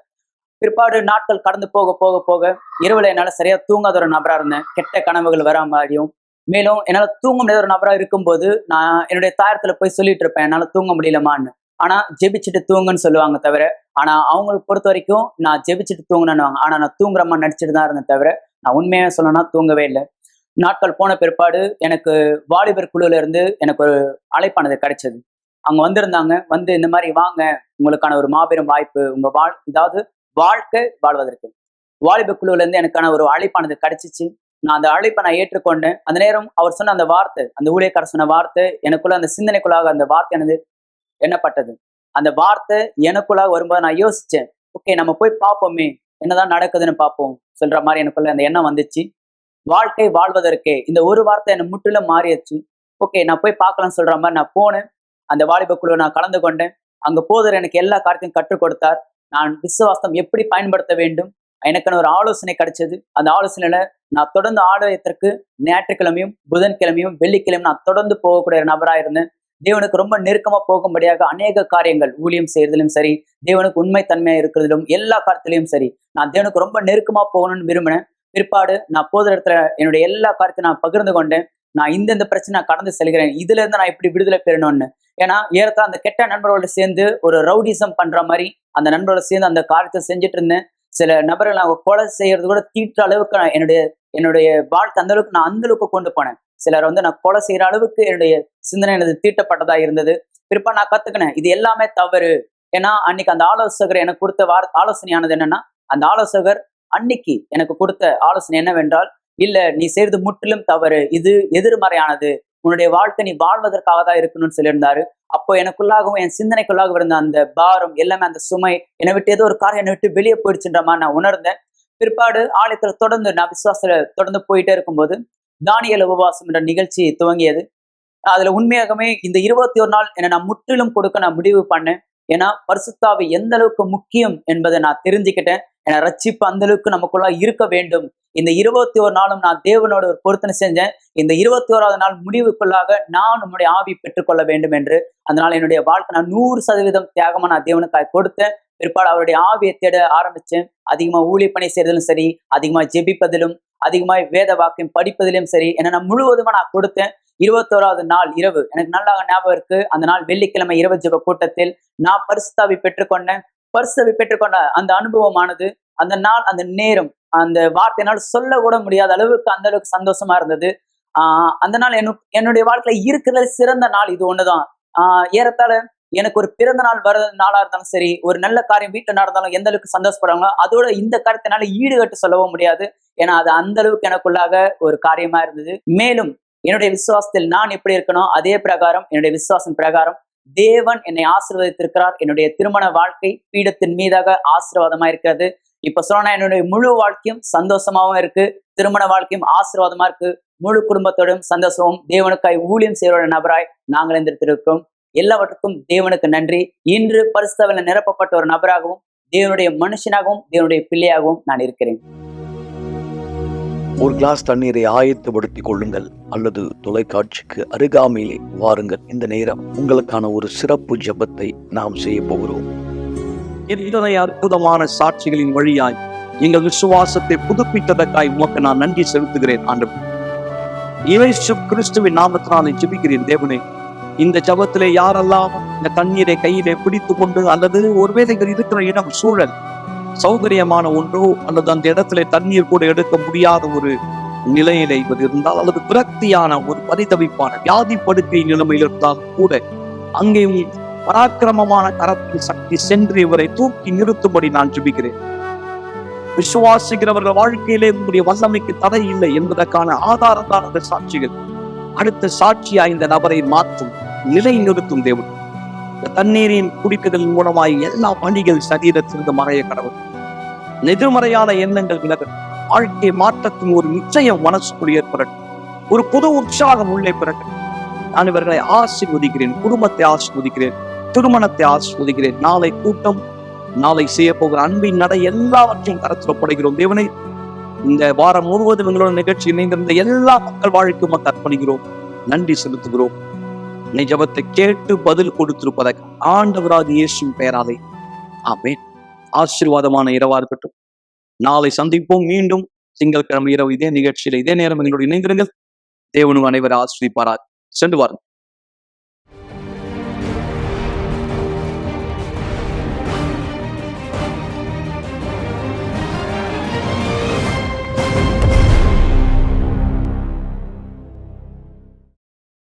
பிற்பாடு நாட்கள் கடந்து போக போக போக இரவுல என்னால சரியா தூங்காத ஒரு நபரா இருந்தேன். கெட்ட கனவுகள் வரா மாதிரியும், மேலும் என்னால தூங்க முடியாத ஒரு நபரா இருக்கும்போது நான் என்னுடைய தாயத்துல போய் சொல்லிட்டு இருப்பேன், என்னால தூங்க முடியலமான்னு. ஆனா ஜெபிச்சுட்டு தூங்குன்னு சொல்லுவாங்க தவிர, ஆனா அவங்களுக்கு பொறுத்த வரைக்கும் நான் ஜெபிச்சுட்டு தூங்கணும்னு. ஆனா நான் தூங்குறமா நடிச்சுட்டு தான் இருந்தேன் தவிர, நான் உண்மையா சொல்லணும்னா தூங்கவே இல்லை. நாட்கள் போன பிற்பாடு எனக்கு வாலிபர் குழுல இருந்து எனக்கு ஒரு அழைப்பானது கிடைச்சது. அவங்க வந்திருந்தாங்க. இந்த மாதிரி வாங்க, உங்களுக்கான ஒரு மாபெரும் வாய்ப்பு, உங்க இதாவது வாழ்க்கை வாழ்வதற்கு வாலிபர் குழுல இருந்து எனக்கான ஒரு அழைப்பானது கிடைச்சிச்சு. நான் அந்த அழைப்பை நான் ஏற்றுக்கொண்டேன். அந்த நேரம் அவர் சொன்ன அந்த வார்த்தை, அந்த ஊழியக்காரர் சொன்ன வார்த்தை எனக்குள்ள அந்த சிந்தனைக்குள்ளாக அந்த வார்த்தை எண்ணப்பட்டது. அந்த வார்த்தை எனக்குள்ளாக வரும்போது நான் யோசிச்சேன், ஓகே நம்ம போய் பார்ப்போமே, என்னதான் நடக்குதுன்னு பார்ப்போம் சொல்ற மாதிரி எனக்குள்ள அந்த எண்ணம் வந்துச்சு. வாழ்க்கை வாழ்வதற்கே இந்த ஒரு வார்த்தை என்னை முற்றிலும் மாறிடுச்சு. ஓகே நான் போய் பார்க்கலாம்னு சொல்ற மாதிரி நான் போனேன். அந்த வாலிப குழுவை நான் கலந்து கொண்டேன். அங்க போதர் எனக்கு எல்லா காரியத்தையும் கற்றுக் கொடுத்தார். நான் விசுவாசம் எப்படி பயன்படுத்த வேண்டும் எனக்கான ஒரு ஆலோசனை கிடைச்சது. அந்த ஆலோசனையில நான் தொடர்ந்து ஆலயத்திற்கு ஞாயிற்றுக்கிழமையும் புதன்கிழமையும் வெள்ளிக்கிழமையும் நான் தொடர்ந்து போகக்கூடிய ஒரு நபராக இருந்தேன். தேவனுக்கு ரொம்ப நெருக்கமா போகும்படியாக அநேக காரியங்கள் ஊழியம் செய்யறதிலும் சரி, தேவனுக்கு உண்மை தன்மையா இருக்கிறதிலும் எல்லா காரியத்திலையும் சரி, நான் தேவனுக்கு ரொம்ப நெருக்கமா போகணும்னு விரும்பினேன். பிற்பாடு நான் போகிற இடத்துல என்னுடைய எல்லா காரியத்தையும் நான் பகிர்ந்து கொண்டேன். நான் இந்த பிரச்சனை நான் கடந்து செல்கிறேன், இதுல இருந்து நான் எப்படி விடுதலை பெறணும்னு. ஏன்னா ஏறத்தாழ அந்த கெட்ட நண்பர்களோட சேர்ந்து ஒரு ரவுடிசம் பண்ற மாதிரி அந்த நண்பரோட சேர்ந்து அந்த காரியத்தை செஞ்சுட்டு இருந்தேன். சில நபர்கள் நான் கொலை செய்யறது கூட தீட்டுற அளவுக்கு நான் என்னுடைய வாழ்க்கை அந்த அளவுக்கு நான் அந்த அளவுக்கு கொண்டு போனேன். சிலர் நான் கொலை செய்யற அளவுக்கு என்னுடைய சிந்தனை எனது தீட்டப்பட்டதா இருந்தது. பிற்பாடு நான் கத்துக்கினேன் இது எல்லாமே தவறு. ஏன்னா அன்னைக்கு அந்த ஆலோசகர் எனக்கு கொடுத்த ஆலோசனையானது என்னன்னா, அந்த ஆலோசகர் அன்னைக்கு எனக்கு கொடுத்த ஆலோசனை என்னவென்றால், இல்ல நீ செய்யறது முற்றிலும் தவறு, இது எதிர்மறையானது, உன்னுடைய வாழ்க்கை நீ வாழ்வதற்காக தான் இருக்கணும்னு சொல்லியிருந்தாரு. அப்போ எனக்குள்ளாகவும் என் சிந்தனைக்குள்ளாக இருந்த அந்த பாரம் எல்லாமே, அந்த சுமை என்னை விட்டு ஏதோ ஒரு காரியம் என்னை விட்டு வெளியே போயிடுச்சுன்ற மாதிரி நான் உணர்ந்தேன். பிற்பாடு ஆலயத்துல தொடர்ந்து நான் விசுவாசத்துல தொடர்ந்து போயிட்டே இருக்கும்போது தானியேல் உபவாசம் என்ற நிகழ்ச்சி துவங்கியது. அதுல உண்மையாகவே இந்த 21 நாள் என்னை நான் முற்றிலும் கொடுக்க நான் முடிவு பண்ணேன். ஏன்னா பரிசுத்தாவி எந்த அளவுக்கு முக்கியம் என்பதை நான் தெரிஞ்சுக்கிட்டேன். ஏன்னா ரட்சிப்பு அந்த அளவுக்கு நமக்குள்ள இருக்க வேண்டும். இந்த 21 நாளும் நான் தேவனோட ஒரு பொருத்தனை செஞ்சேன். இந்த 21வது நாள் முடிவுக்குள்ளாக நான் உம்முடைய ஆவி பெற்றுக்கொள்ள வேண்டும் என்று. அதனால என்னுடைய வாழ்க்கை நான் 100% தியாகமா நான் தேவனுக்காக கொடுத்தேன். பிற்பாடு அவருடைய ஆவியை தேட ஆரம்பிச்சேன். அதிகமா ஊழிய பணி செய்யறதிலும் சரி, அதிகமா ஜெபிப்பதிலும், அதிகமா வேத வாக்கியம் படிப்பதிலும் சரி, என்ன நான் முழுவதுமா நான் கொடுத்தேன். 21வது நாள் இரவு எனக்கு நல்லா ஞாபகம் இருக்கு. அந்த நாள் வெள்ளிக்கிழமை இரவு ஜெப கூட்டத்தில் நான் பரிசுத்தாவி பெற்றுக்கொண்டேன். பரிசுத்தாவி பெற்றுக்கொண்ட அந்த அனுபவமானது, அந்த நாள், அந்த நேரம், அந்த வார்த்தையினால் சொல்ல கூட முடியாத அளவுக்கு அந்த அளவுக்கு சந்தோஷமா இருந்தது. அந்த நாள் என்னுடைய வாழ்க்கையில இருக்கிறதுல சிறந்த நாள் இது ஒண்ணுதான். ஏறத்தாழ எனக்கு ஒரு பிறந்த நாள் வர நாளா இருந்தாலும் சரி, ஒரு நல்ல காரியம் வீட்டுல நடந்தாலும் எந்த அளவுக்கு சந்தோஷப்படுறாங்களோ அதோட இந்த காரியத்தினால ஈடுகட்டு சொல்லவும் முடியாது. ஏன்னா அது அந்த அளவுக்கு எனக்குள்ளாக ஒரு காரியமா இருந்தது. மேலும் என்னுடைய விசுவாசத்தில் நான் எப்படி இருக்கணும், அதே பிரகாரம் என்னுடைய விசுவாசம் பிரகாரம் தேவன் என்னை ஆசீர்வதித்திருக்கிறார். என்னுடைய திருமண வாழ்க்கை பீடத்தின் மீதாக ஆசீர்வாதமா இருக்கிறது. இப்ப சொன்னா என்னுடைய முழு வாழ்க்கையும் சந்தோஷமாவும் இருக்கு, திருமண வாழ்க்கையும் ஆசீர்வாதமா இருக்கு. முழு குடும்பத்தோடும் சந்தோஷமும் தேவனுக்காய் ஊழியம் செய்கிற நபராய் நாங்கள் இருந்திருக்கிறோம். எல்லாவற்றுக்கும் தேவனுக்கு நன்றி. இன்று பரிசுத்தாவில நிரப்பப்பட்ட ஒரு நபராகவும், தேவனுடைய மனுஷனாகவும், தேவனுடைய பிள்ளையாகவும் நான் இருக்கிறேன். ஒரு கிளாஸ் தண்ணீரை ஆயத்தப்படுத்திக் கொள்ளுங்கள் அல்லது தொலைக்காட்சிக்கு அருகாமையிலே வாருங்கள். இந்த நேரம் உங்களுக்கான ஒரு சிறப்பு ஜெபத்தை நாம் செய்ய போகிறோம். இத்தனை அற்புதமான சாட்சிகளின் வழியாய் எங்கள் விசுவாசத்தை புதுப்பித்ததற்காய் உமக்கு நான் நன்றி செலுத்துகிறேன் ஆண்டவரே. இயேசு கிறிஸ்துவின் நாமத்தினாலே ஜெபிக்கிறேன் தேவனே. இந்த ஜெபத்திலே யாரெல்லாம் இந்த தண்ணீரை கையிலே பிடித்து கொண்டு, அல்லது ஒருவேளை இருக்கிற இடம் சூழல் சௌகரியமான ஒன்றோ, அல்லது அந்த இடத்துல தண்ணீர் கூட எடுக்க முடியாத ஒரு நிலையில இவர் இருந்தால், அல்லது விரக்தியான ஒரு பரிதவிப்பான வியாதி படுக்கை நிலைமையில் இருந்தால் கூட, அங்கேயும் பராக்கிரமமான கரத்தின் சக்தி சென்று இவரை தூக்கி நிறுத்தும்படி நான் ஜெபிக்கிறேன். விசுவாசிக்கிறவர்கள் வாழ்க்கையிலே உங்களுடைய வல்லமைக்கு தடை இல்லை என்பதற்கான ஆதாரத்தான அந்த சாட்சிகள் அடுத்த சாட்சியா இந்த நபரை மாற்றும், நிலை நிறுத்தும் தேவன். இந்த தண்ணீரின் குடிக்குதல் மூலமாய் எல்லா பணிகள் சரீரத்திலிருந்து மறைய கடவுள். எதிர்மறையான எண்ணங்கள் விலக, வாழ்க்கை மாற்றத்தின் ஒரு நிச்சயம் மனசுக்குள் ஏற்படட்டும். ஒரு புது உற்சாகம் உள்ளே பிறகு நான் இவர்களை ஆசீர்வதிக்கிறேன். குடும்பத்தை ஆசீர்வதிக்கிறேன், திருமணத்தை ஆசீர்வதிக்கிறேன். நாளை கூட்டம், நாளை செய்ய போகிற அன்பின் நடை எல்லாவற்றையும் கருத்தில் ஒப்படைக்கிறோம் தேவனை. இந்த வாரம் முழுவதும் எங்களோட நிகழ்ச்சி இணைந்திருந்த எல்லா மக்கள் வாழ்க்கையும் அர்ப்பணிக்கிறோம். நன்றி செலுத்துகிறோம். நீ ஜெபத்தை கேட்டு பதில் கொடுத்திருப்பதற்கு ஆண்டவராகிய இயேசுவின் பெயராலே ஆமென். ஆசீர்வாதமான இரவா இருக்கட்டும். நாளை சந்திப்போம். மீண்டும் திங்கட்கிழமை இரவு இதே நிகழ்ச்சியில இதே நேரம் எங்களோடு இணைந்திருங்கள். தேவனும் அனைவரை ஆசீர்வதிப்பாராக. சென்று வாருங்கள்.